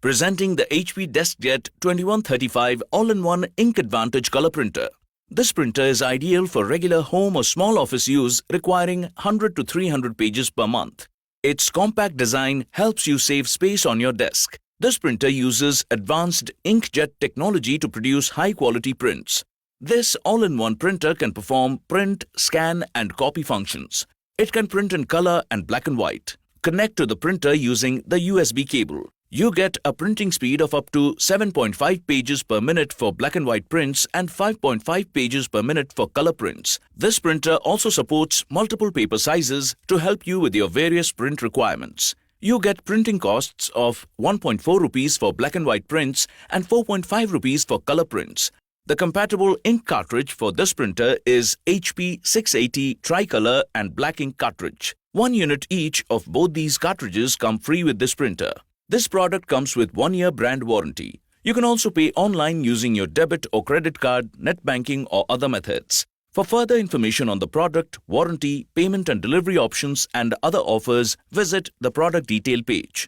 Presenting the HP DeskJet 2135 All-in-One Ink Advantage Color Printer. This printer is ideal for regular home or small office use requiring 100 to 300 pages per month. Its compact design helps you save space on your desk. This printer uses advanced inkjet technology to produce high-quality prints. This all-in-one printer can perform print, scan, and copy functions. It can print in color and black and white. Connect to the printer using the USB cable. You get a printing speed of up to 7.5 pages per minute for black and white prints and 5.5 pages per minute for color prints. This printer also supports multiple paper sizes to help you with your various print requirements. You get printing costs of 1.4 rupees for black and white prints and 4.5 rupees for color prints. The compatible ink cartridge for this printer is HP 680 tricolor and black ink cartridge. 1 unit each of both these cartridges come free with this printer. This product comes with 1-year brand warranty. You can also pay online using your debit or credit card, net banking or other methods. For further information on the product, warranty, payment and delivery options and other offers, visit the product detail page.